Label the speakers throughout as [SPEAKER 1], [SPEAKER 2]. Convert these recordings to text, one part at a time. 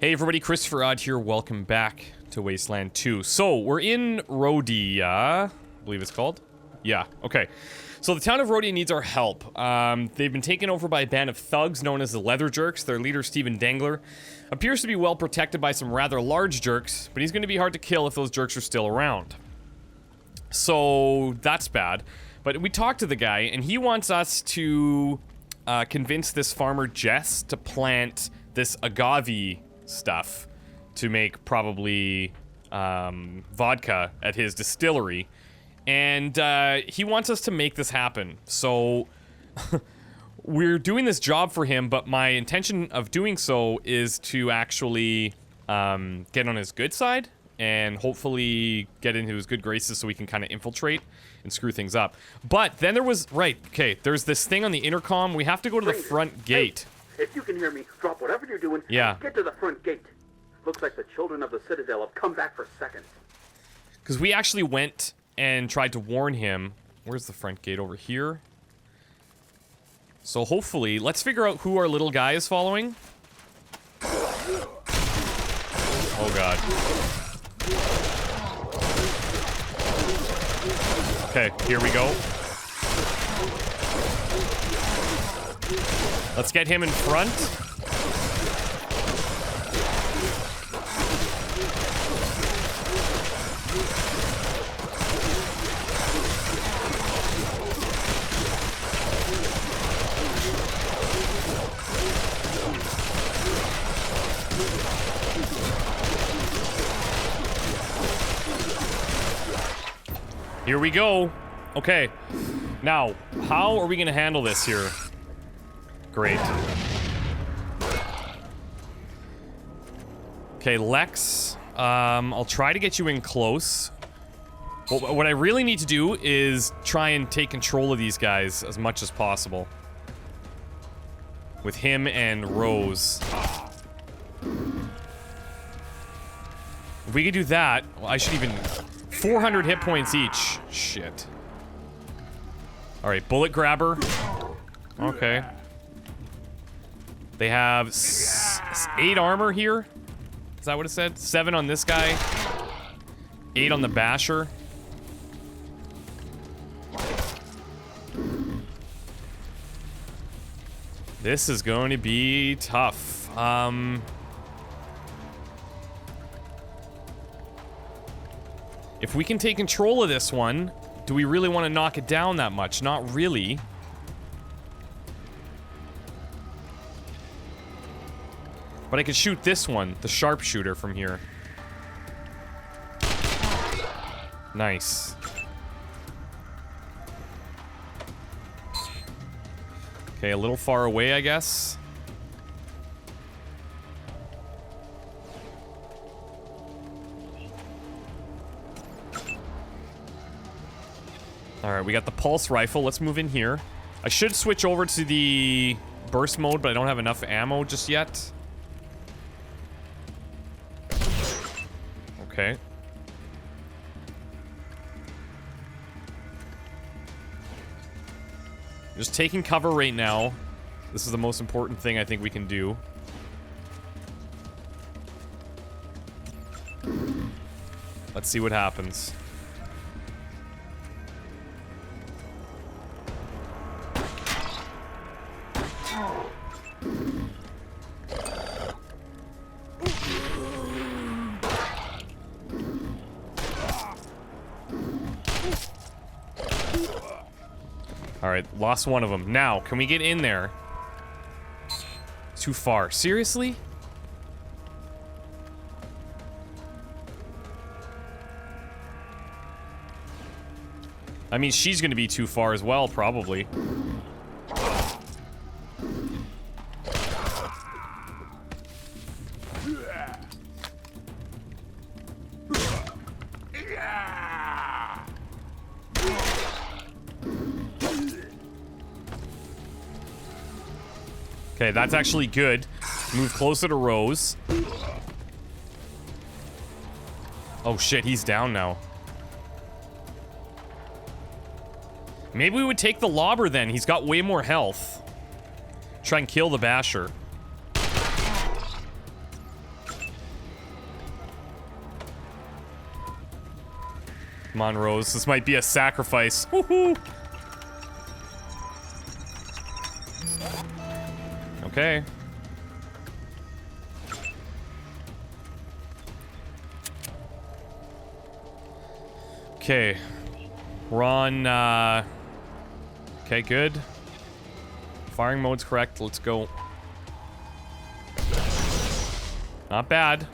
[SPEAKER 1] Hey everybody, ChristopherOdd here. Welcome back to Wasteland 2. So, we're in Rhodia, I believe it's called. Yeah, okay. So the town of Rhodia needs our help. They've been taken over by a band of thugs known as the Leather Jerks. Their leader, Stephen Dangler, appears to be well protected by some rather large jerks, but he's going to be hard to kill if those jerks are still around. So, that's bad. But we talked to the guy, and he wants us to convince this farmer, Jess, to plant this agave stuff to make probably vodka at his distillery. And he wants us to make this happen. So we're doing this job for him, but my intention of doing so is to actually get on his good side and hopefully get into his good graces so we can kind of infiltrate and screw things up. But then there was, there's this thing on the intercom. We have to go to the front gate.
[SPEAKER 2] Hey, if you can hear me, drop whatever you're doing and get to the front gate. Looks like the children of the Citadel have come back for seconds.
[SPEAKER 1] Because we actually went and tried to warn him. Where's the front gate? Over here. So hopefully, let's figure out who our little guy is following. Oh god. Okay, here we go. Let's get him in front. Here we go. Okay. Now, how are we going to handle this here? Great. Okay, Lex. I'll try to get you in close. What I really need to do is try and take control of these guys as much as possible. With him and Rose. If we could do that, well, I should even... 400 hit points each. Shit. Alright, bullet grabber. Okay. They have 8 armor here. Is that what it said? 7 on this guy. 8 on the basher. This is going to be tough. If we can take control of this one, do we really want to knock it down that much? Not really. But I could shoot this one, the sharpshooter from here. Nice. Okay, a little far away, I guess. Alright, we got the pulse rifle. Let's move in here. I should switch over to the burst mode, but I don't have enough ammo just yet. Okay. Just taking cover right now. This is the most important thing I think we can do. Let's see what happens. Alright, lost one of them. Now, can we get in there? Too far. Seriously? I mean, she's gonna be too far as well, probably. Okay, that's actually good. Move closer to Rose. Oh shit, he's down now. Maybe we would take the lobber then. He's got way more health. Try and kill the basher. Come on, Rose. This might be a sacrifice. Woohoo! Okay. Okay. We're on, okay, good. Firing mode's correct. Let's go. Not bad.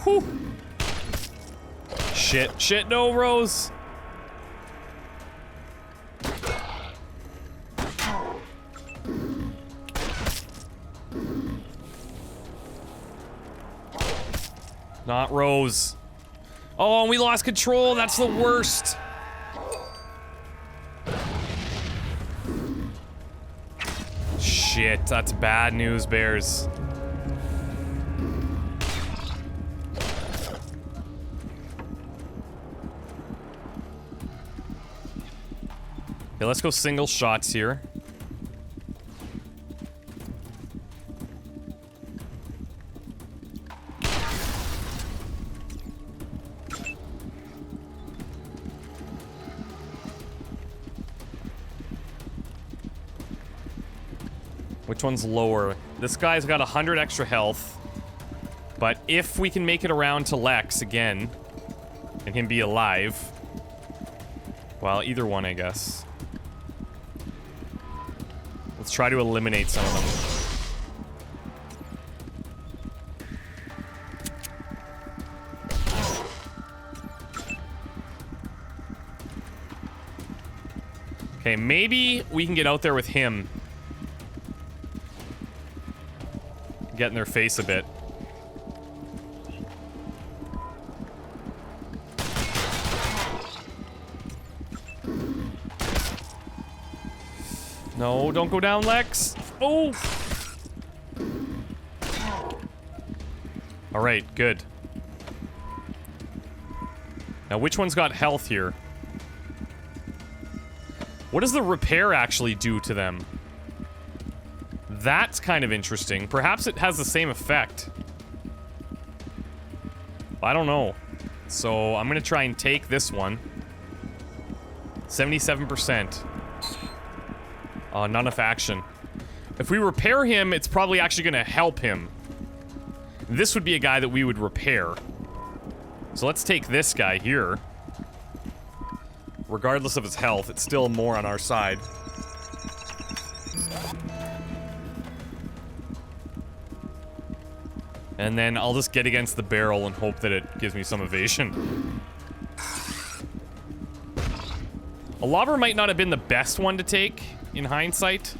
[SPEAKER 1] Whew. Shit, no, Rose. Not Rose. Oh, and we lost control. That's the worst. Shit, that's bad news, Bears. Okay, let's go single shots here. Which one's lower? This guy's got 100 extra health. But if we can make it around to Lex again, and him be alive, well, either one, I guess. Let's try to eliminate some of them. Okay, maybe we can get out there with him. Get in their face a bit. No, don't go down, Lex. Oh! Alright, good. Now, which one's got health here? What does the repair actually do to them? That's kind of interesting. Perhaps it has the same effect. I don't know. So, I'm gonna try and take this one. 77%. Oh, not enough action. If we repair him, it's probably actually gonna help him. This would be a guy that we would repair. So let's take this guy here. Regardless of his health, it's still more on our side. And then I'll just get against the barrel and hope that it gives me some evasion. A lobber might not have been the best one to take, in hindsight.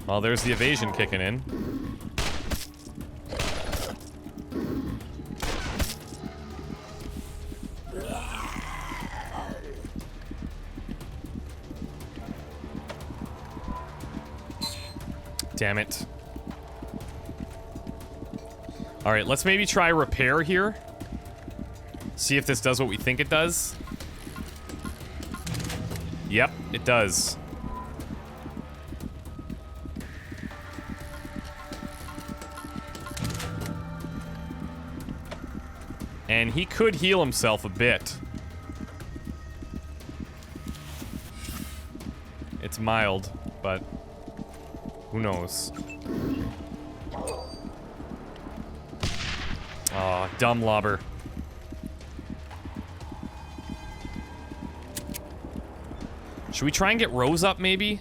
[SPEAKER 1] Well, there's the evasion kicking in. Damn it. Alright, let's maybe try repair here. See if this does what we think it does. Yep, it does. And he could heal himself a bit. It's mild, but who knows? Aw, dumb lobber. Should we try and get Rose up, maybe?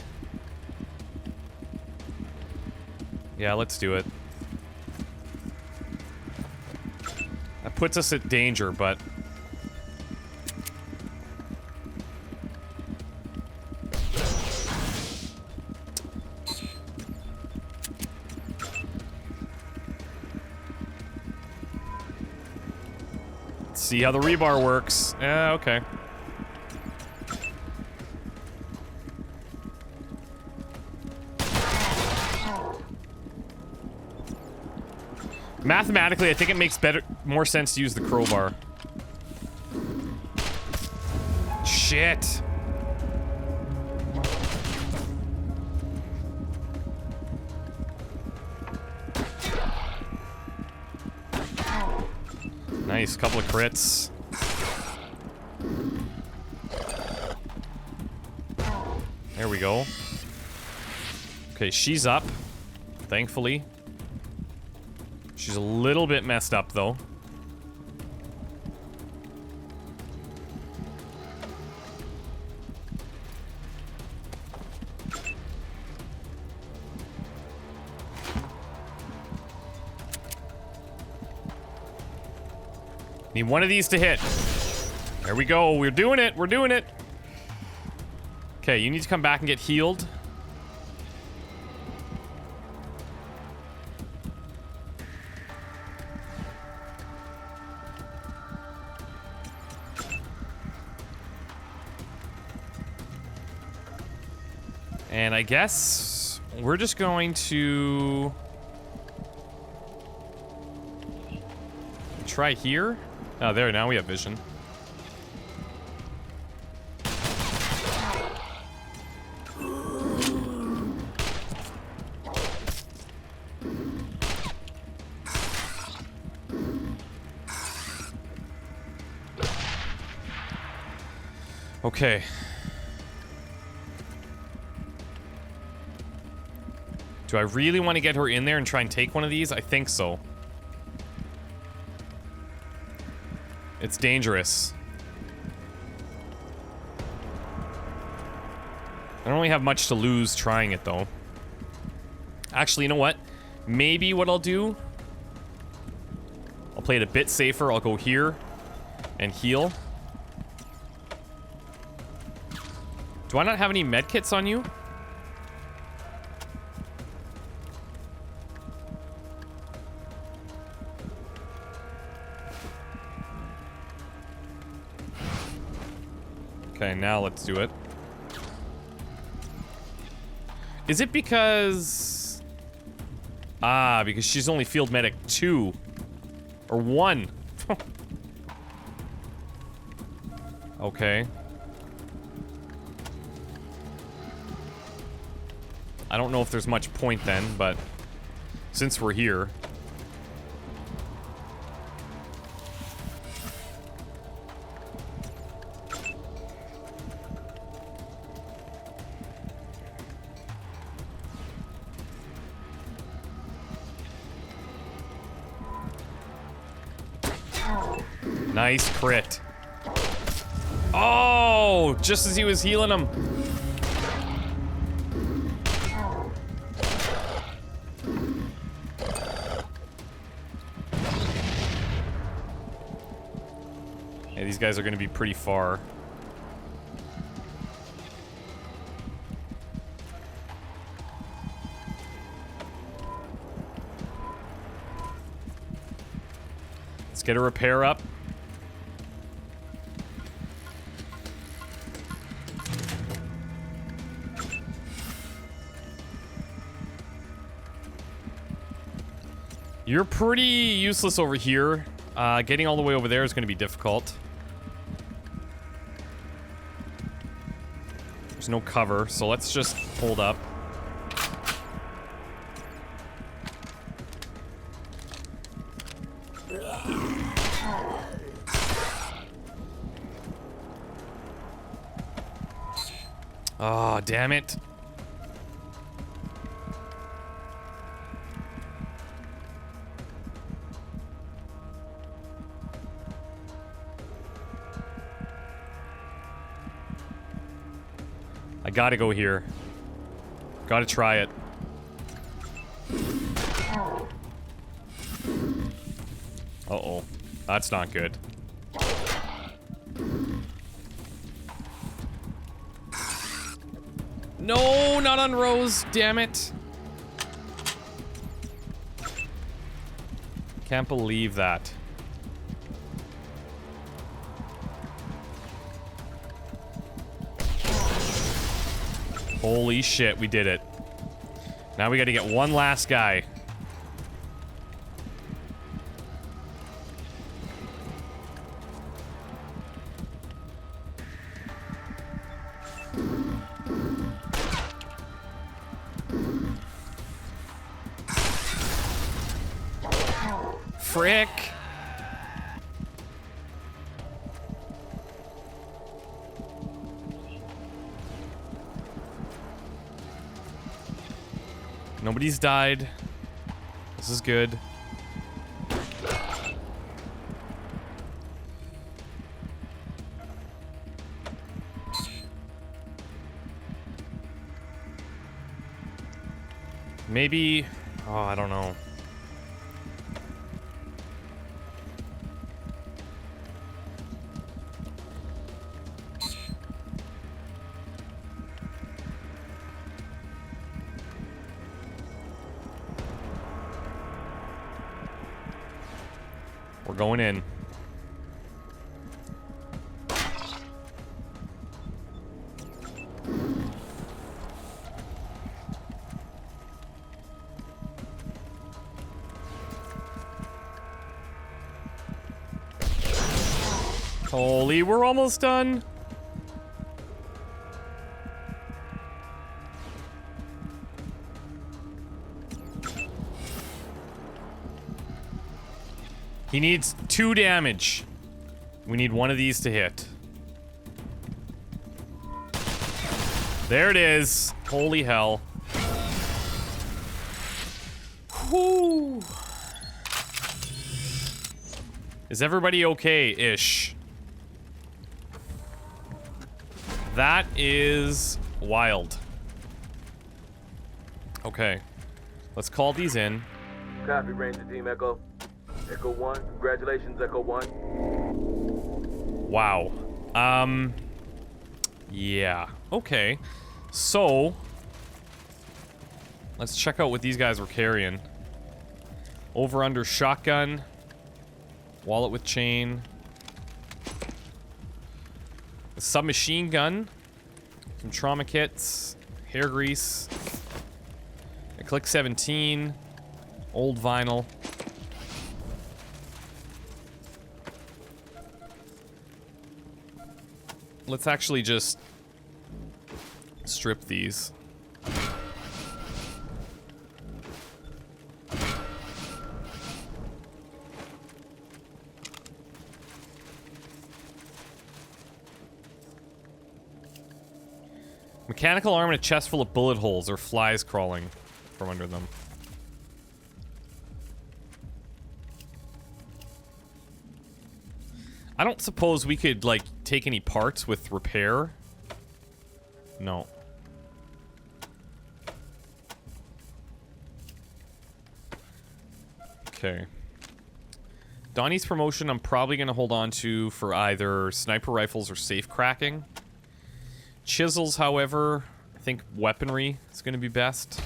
[SPEAKER 1] Yeah, let's do it. That puts us at danger, but... see how the rebar works. Yeah, okay. Mathematically, I think it makes more sense to use the crowbar. Shit. Nice, couple of crits. There we go. Okay, she's up. Thankfully. She's a little bit messed up, though. Need one of these to hit. There we go. We're doing it. We're doing it. Okay, you need to come back and get healed. And I guess we're just going to try here. Oh, there, now we have vision. Okay. Do I really want to get her in there and try and take one of these? I think so. It's dangerous. I don't really have much to lose trying it, though. Actually, you know what? Maybe what I'll do... I'll play it a bit safer. I'll go here and heal. Do I not have any medkits on you? Okay, now let's do it. Is it because... Ah, because she's only field medic 2. Or 1. Okay. I don't know if there's much point then, but... Since we're here... Nice crit. Oh, just as he was healing him. Yeah, these guys are going to be pretty far. Let's get a repair up. You're pretty useless over here. Getting all the way over there is going to be difficult. There's no cover, so let's just hold up. Oh, damn it. I gotta go here. Gotta try it. Uh-oh. That's not good. No, not on Rose. Damn it. Can't believe that. Holy shit, we did it. Now we gotta get one last guy. frick? Nobody's died. This is good. Maybe... Oh, I don't know. We're going in. Holy, we're almost done. He needs 2 damage. We need one of these to hit. There it is. Holy hell. Whoo. Is everybody okay-ish? That is wild. Okay. Let's call these in.
[SPEAKER 3] Copy, Ranger Team Echo. Echo 1. Congratulations, Echo 1.
[SPEAKER 1] Wow. Yeah. Okay. So, let's check out what these guys were carrying. Over under shotgun. Wallet with chain. A submachine gun. Some trauma kits. Hair grease. A click 17. Old vinyl. Let's actually just strip these. Mechanical arm and a chest full of bullet holes or flies crawling from under them. I don't suppose we could, like, take any parts with repair? No. Okay. Donnie's promotion I'm probably going to hold on to for either sniper rifles or safe cracking. Chisels, however, I think weaponry is going to be best.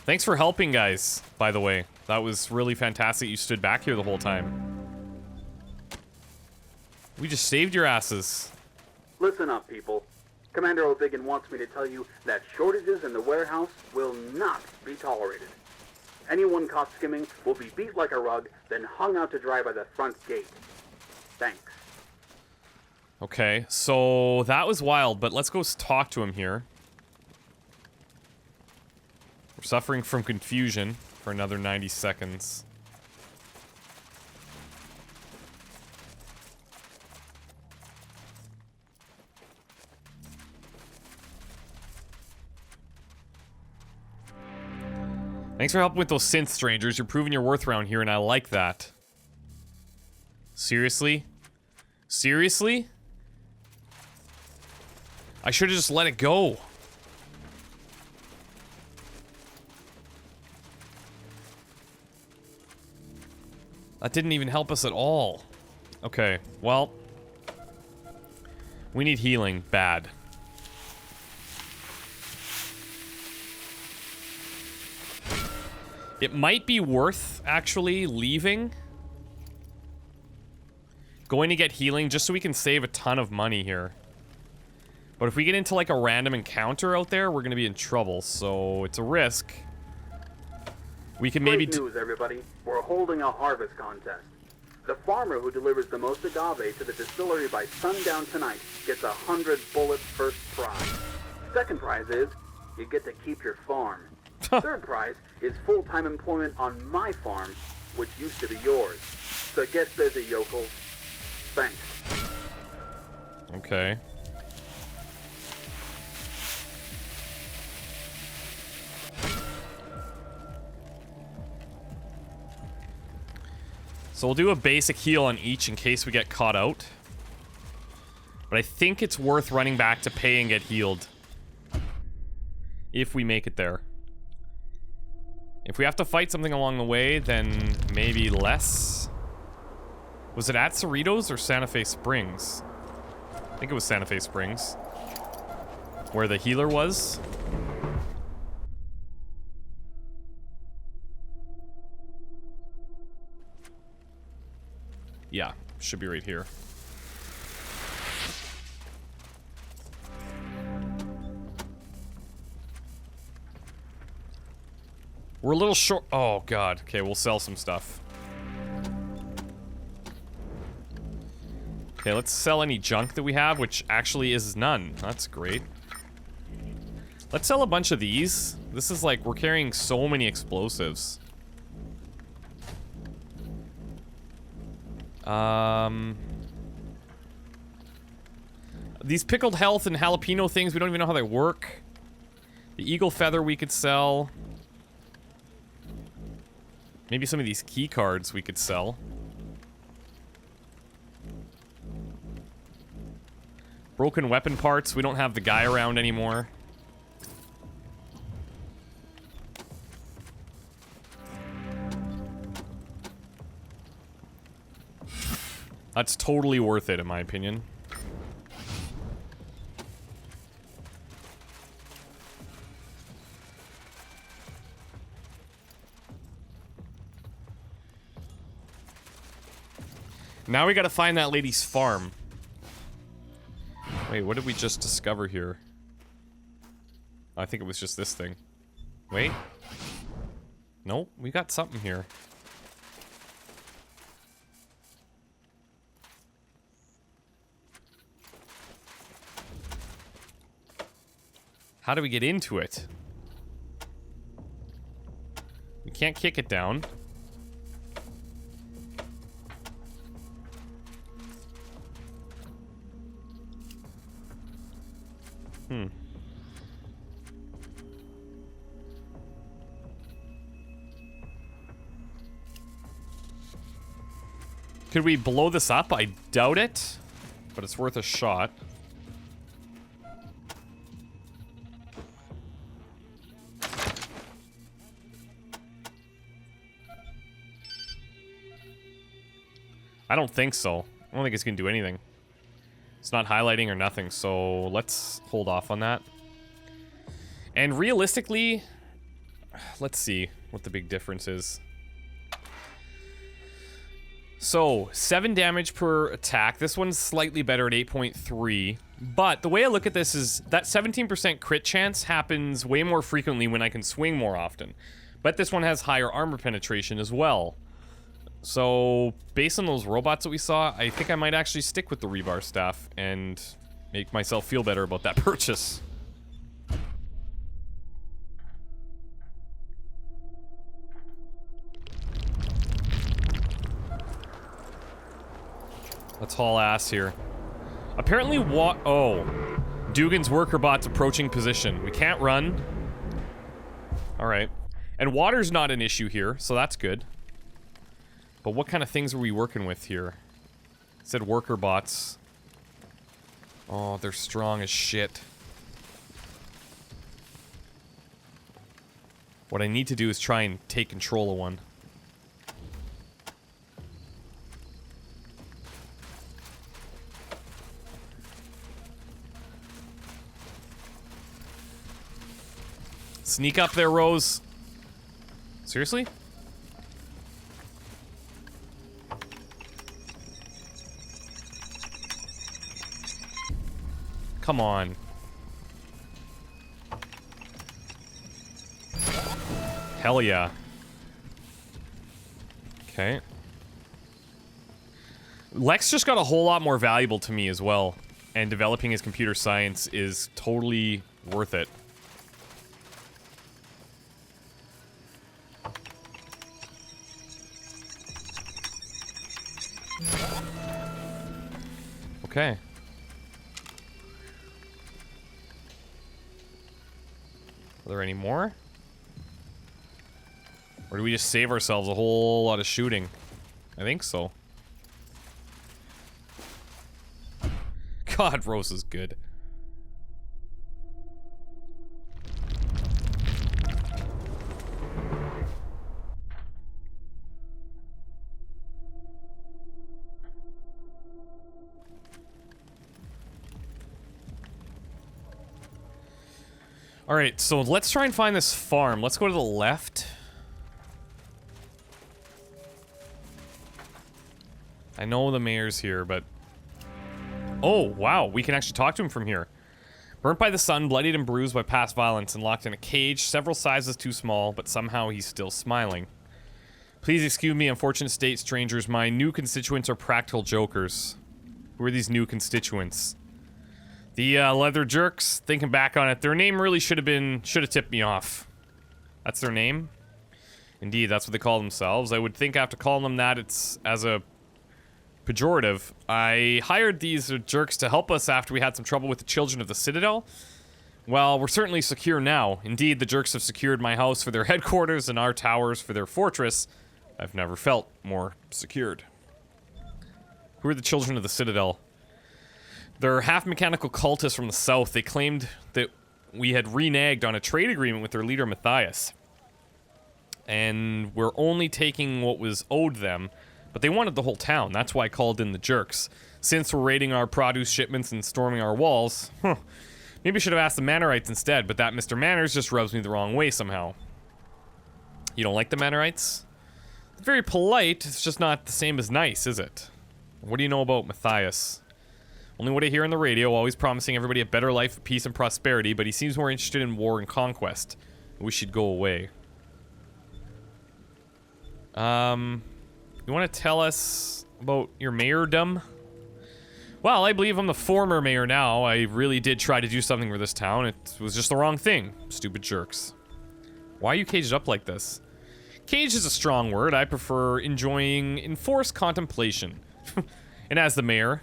[SPEAKER 1] Thanks for helping, guys, by the way. That was really fantastic. You stood back here the whole time. We just saved your asses.
[SPEAKER 2] Listen up, people. Commander O'Biggin wants me to tell you that shortages in the warehouse will not be tolerated. Anyone caught skimming will be beat like a rug, then hung out to dry by the front gate. Thanks.
[SPEAKER 1] Okay, so that was wild, but let's go talk to him here. We're suffering from confusion for another 90 seconds. Thanks for helping with those synth, strangers. You're proving your worth around here, and I like that. Seriously? Seriously? I should have just let it go. That didn't even help us at all. Okay, well. We need healing bad. It might be worth, actually, leaving. Going to get healing just so we can save a ton of money here. But if we get into, like, a random encounter out there, we're going to be in trouble. So, it's a risk. We can maybe...
[SPEAKER 2] Great news, everybody. We're holding a harvest contest. The farmer who delivers the most agave to the distillery by sundown tonight gets 100 bullets first prize. Second prize is you get to keep your farm. Third prize is full-time employment on my farm, which used to be yours. So get busy, yokels. Thanks.
[SPEAKER 1] Okay. So we'll do a basic heal on each in case we get caught out. But I think it's worth running back to pay and get healed. If we make it there. If we have to fight something along the way, then maybe less. Was it at Cerritos or Santa Fe Springs? I think it was Santa Fe Springs. Where the healer was. Yeah, should be right here. We're a little short. Oh, God. Okay, we'll sell some stuff. Okay, let's sell any junk that we have, which actually is none. That's great. Let's sell a bunch of these. This is like, we're carrying so many explosives. These pickled health and jalapeno things, we don't even know how they work. The eagle feather we could sell. Maybe some of these key cards we could sell. Broken weapon parts, we don't have the guy around anymore. That's totally worth it, in my opinion. Now we gotta find that lady's farm. Wait, what did we just discover here? I think it was just this thing. Wait. Nope, we got something here. How do we get into it? We can't kick it down. Could we blow this up? I doubt it, but it's worth a shot. I don't think so. I don't think it's gonna do anything. It's not highlighting or nothing, so let's hold off on that. And realistically, let's see what the big difference is. So, 7 damage per attack. This one's slightly better at 8.3. But the way I look at this is that 17% crit chance happens way more frequently when I can swing more often. But this one has higher armor penetration as well. So, based on those robots that we saw, I think I might actually stick with the rebar staff and make myself feel better about that purchase. Let's haul ass here. Apparently oh. Dugan's worker bot's approaching position. We can't run. Alright. And water's not an issue here, so that's good. But what kind of things are we working with here? It said worker bots. Oh, they're strong as shit. What I need to do is try and take control of one. Sneak up there, Rose. Seriously? Come on. Hell yeah. Okay. Lex just got a whole lot more valuable to me as well. And developing his computer science is totally worth it. Okay. Are there any more? Or do we just save ourselves a whole lot of shooting? I think so. God, Rose is good. Alright, so let's try and find this farm. Let's go to the left. I know the mayor's here, but... Oh, wow, we can actually talk to him from here. Burnt by the sun, bloodied and bruised by past violence, and locked in a cage, several sizes too small, but somehow he's still smiling. Please excuse me, unfortunate state, strangers. My new constituents are practical jokers. Who are these new constituents? The leather jerks, thinking back on it, their name really should have tipped me off. That's their name? Indeed, that's what they call themselves. I would think after calling them that, it's as a pejorative. I hired these jerks to help us after we had some trouble with the children of the Citadel. Well, we're certainly secure now. Indeed, the jerks have secured my house for their headquarters and our towers for their fortress. I've never felt more secured. Who are the children of the Citadel? They're half-mechanical cultists from the south. They claimed that we had reneged on a trade agreement with their leader, Matthias. And we're only taking what was owed them, but they wanted the whole town. That's why I called in the jerks. Since we're raiding our produce shipments and storming our walls, maybe I should have asked the Mannerites instead, but that Mr. Manners just rubs me the wrong way somehow. You don't like the Mannerites? It's very polite, it's just not the same as nice, is it? What do you know about Matthias? Only what I hear on the radio, always promising everybody a better life of peace and prosperity, but he seems more interested in war and conquest. I wish he'd go away. You want to tell us about your mayordom? Well, I believe I'm the former mayor now. I really did try to do something for this town. It was just the wrong thing. Stupid jerks. Why are you caged up like this? Caged is a strong word. I prefer enjoying enforced contemplation. And as the mayor,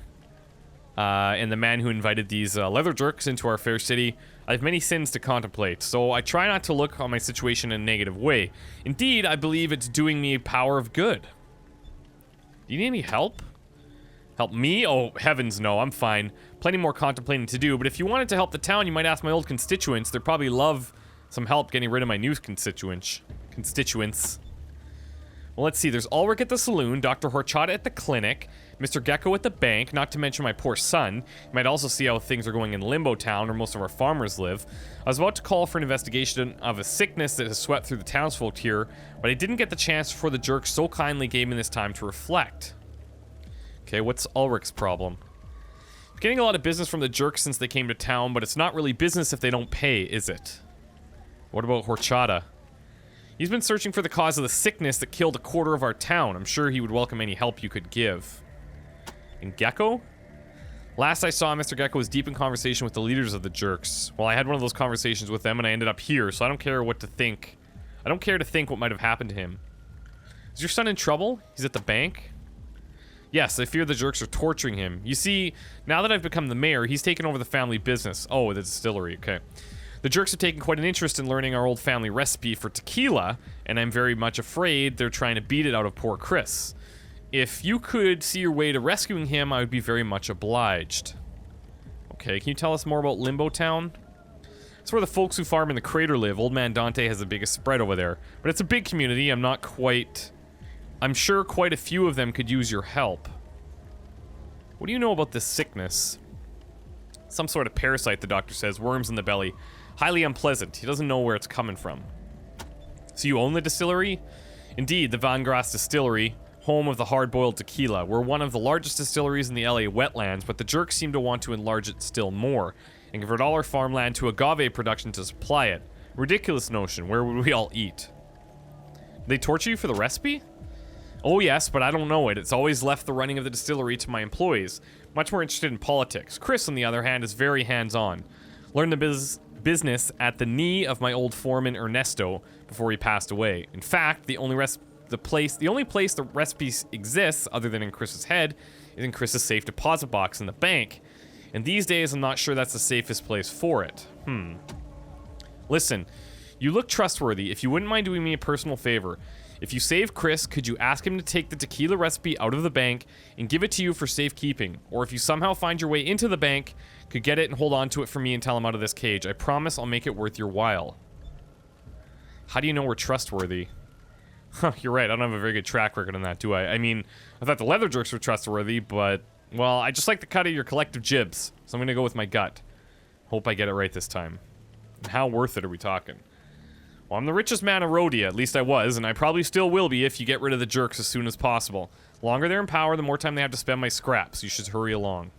[SPEAKER 1] and the man who invited these leather jerks into our fair city, I have many sins to contemplate, so I try not to look on my situation in a negative way. Indeed, I believe it's doing me a power of good. Do you need any help? Help me? Oh, heavens no, I'm fine. Plenty more contemplating to do, but if you wanted to help the town, you might ask my old constituents. They'd probably love some help getting rid of my new constituents. Well, let's see. There's Ulrich at the saloon, Dr. Horchata at the clinic, Mr. Gecko at the bank, not to mention my poor son. You might also see how things are going in Limbo Town, where most of our farmers live. I was about to call for an investigation of a sickness that has swept through the townsfolk here, but I didn't get the chance before the jerk so kindly gave me this time to reflect. Okay, what's Ulrich's problem? I'm getting a lot of business from the jerks since they came to town, but it's not really business if they don't pay, is it? What about Horchata? He's been searching for the cause of the sickness that killed a quarter of our town. I'm sure he would welcome any help you could give. And Gecko? Last I saw, Mr. Gecko was deep in conversation with the leaders of the jerks. Well, I had one of those conversations with them and I ended up here, so I don't care what to think. I don't care to think what might have happened to him. Is your son in trouble? He's at the bank? Yes, I fear the jerks are torturing him. You see, now that I've become the mayor, he's taken over the family business. Oh, the distillery, okay. The jerks have taken quite an interest in learning our old family recipe for tequila, and I'm very much afraid they're trying to beat it out of poor Chris. If you could see your way to rescuing him, I would be very much obliged. Okay, can you tell us more about Limbo Town? It's where the folks who farm in the crater live. Old Man Dante has the biggest spread over there. But it's a big community. I'm sure quite a few of them could use your help. What do you know about this sickness? Some sort of parasite, the doctor says. Worms in the belly. Highly unpleasant. He doesn't know where it's coming from. So you own the distillery? Indeed, the Van Grass Distillery, home of the hard-boiled tequila. We're one of the largest distilleries in the LA wetlands, but the jerks seem to want to enlarge it still more and convert all our farmland to agave production to supply it. Ridiculous notion. Where would we all eat? They torture you for the recipe? Oh yes, but I don't know it. It's always left the running of the distillery to my employees. Much more interested in politics. Chris, on the other hand, is very hands-on. Learn the business at the knee of my old foreman Ernesto before he passed away. In fact, the only place the recipe exists, other than in Chris's head, is in Chris's safe deposit box in the bank. And these days, I'm not sure that's the safest place for it. Listen, you look trustworthy. If you wouldn't mind doing me a personal favor, if you save Chris, could you ask him to take the tequila recipe out of the bank and give it to you for safekeeping? Or if you somehow find your way into the bank, could get it and hold on to it for me until I'm out of this cage. I promise I'll make it worth your while. How do you know we're trustworthy? Huh, you're right. I don't have a very good track record on that, do I? I mean, I thought the leather jerks were trustworthy, but, well, I just like the cut of your collective jibs, so I'm gonna go with my gut. Hope I get it right this time. And how worth it are we talking? Well, I'm the richest man in Rhodia, at least I was, and I probably still will be if you get rid of the jerks as soon as possible. The longer they're in power, the more time they have to spend my scraps. You should hurry along.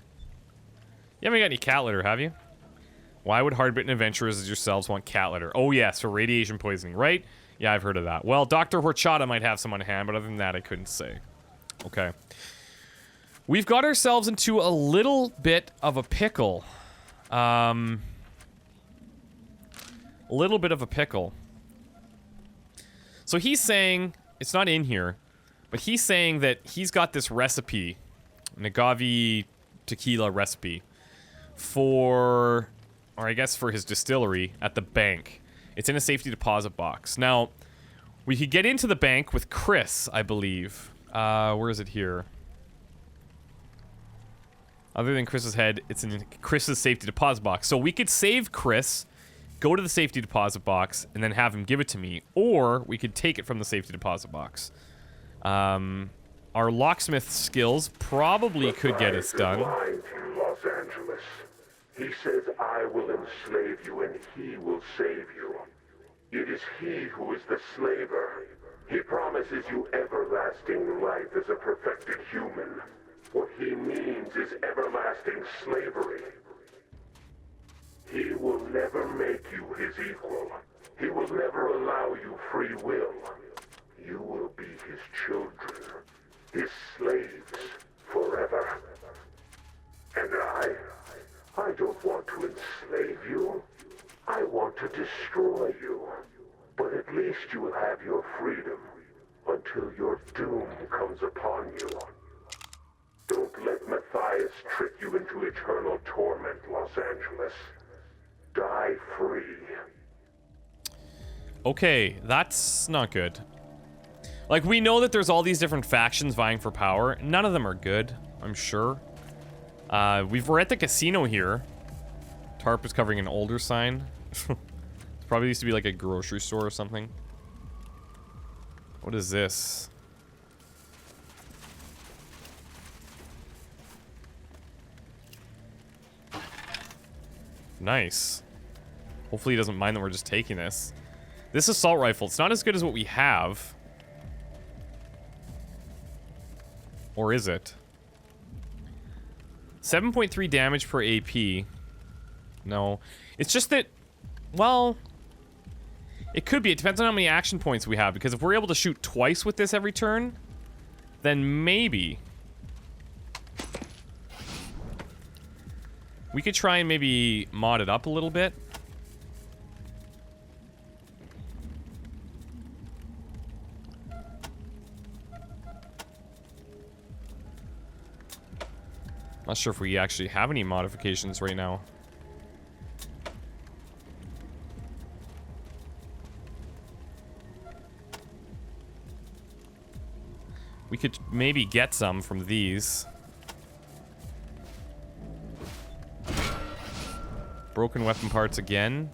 [SPEAKER 1] You haven't got any cat litter, have you? Why would hard-bitten adventurers as yourselves want cat litter? Oh yes, for radiation poisoning, right? Yeah, I've heard of that. Well, Dr. Horchata might have some on hand, but other than that, I couldn't say. Okay. We've got ourselves into a little bit of a pickle. A little bit of a pickle. So he's saying, it's not in here, but he's saying that he's got this recipe, an agave tequila recipe, for, or I guess for his distillery at the bank. It's in a safety deposit box. Now, we could get into the bank with Chris, I believe. Where is it here? Other than Chris's head, it's in Chris's safety deposit box. So we could save Chris, go to the safety deposit box, and then have him give it to me. Or we could take it from the safety deposit box. Our locksmith skills probably could get us done.
[SPEAKER 4] Lying to you, Los Angeles. He says, I will enslave you and he will save you. It is he who is the slaver. He promises you everlasting life as a perfected human. What he means is everlasting slavery. He will never make you his equal. He will never allow you free will. You will be his children, his slaves, forever. And I don't want to enslave you. I want to destroy you. But at least you will have your freedom until your doom comes upon you. Don't let Matthias trick you into eternal torment, Los Angeles. Die free.
[SPEAKER 1] Okay, that's not good. Like, we know that there's all these different factions vying for power. None of them are good, I'm sure. We're at the casino here. Tarp is covering an older sign. It probably used to be like a grocery store or something. What is this? Nice. Hopefully he doesn't mind that we're just taking this. This assault rifle, it's not as good as what we have. Or is it? 7.3 damage per AP. No. It's just that, well, it could be. It depends on how many action points we have, because if we're able to shoot twice with this every turn, then maybe. We could try and maybe mod it up a little bit. Not sure if we actually have any modifications right now. We could maybe get some from these. Broken weapon parts again.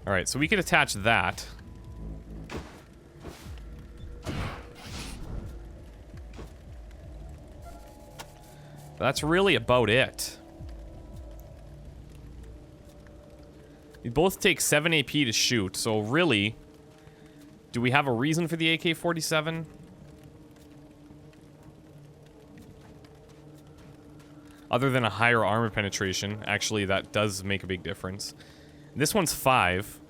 [SPEAKER 1] Alright, so we could attach that. That's really about it. We both take 7 AP to shoot, so really, do we have a reason for the AK-47? Other than a higher armor penetration. Actually, that does make a big difference. This one's 5.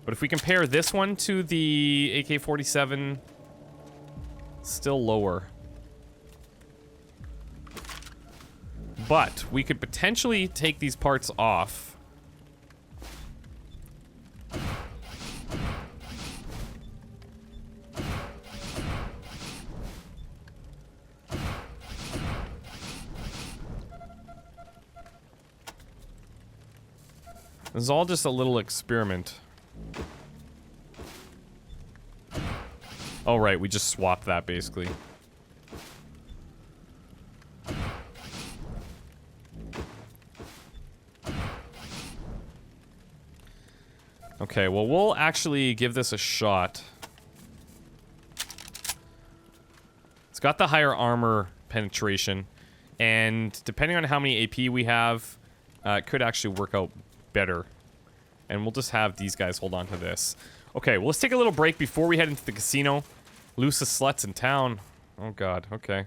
[SPEAKER 1] But if we compare this one to the AK-47, still lower. But we could potentially take these parts off. This is all just a little experiment. Oh, right, we just swapped that, basically. Okay, well, we'll actually give this a shot. It's got the higher armor penetration, and depending on how many AP we have, it could actually work out better. And we'll just have these guys hold on to this. Okay, well, let's take a little break before we head into the casino. Loosest sluts in town. Oh, God, okay.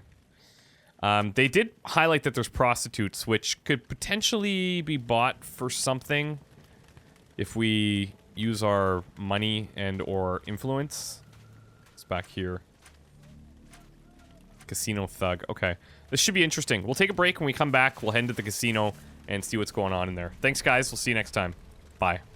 [SPEAKER 1] They did highlight that there's prostitutes, which could potentially be bought for something if we use our money and or influence. It's back here. Casino thug. Okay. This should be interesting. We'll take a break. When we come back, we'll head into the casino and see what's going on in there. Thanks, guys. We'll see you next time. Bye.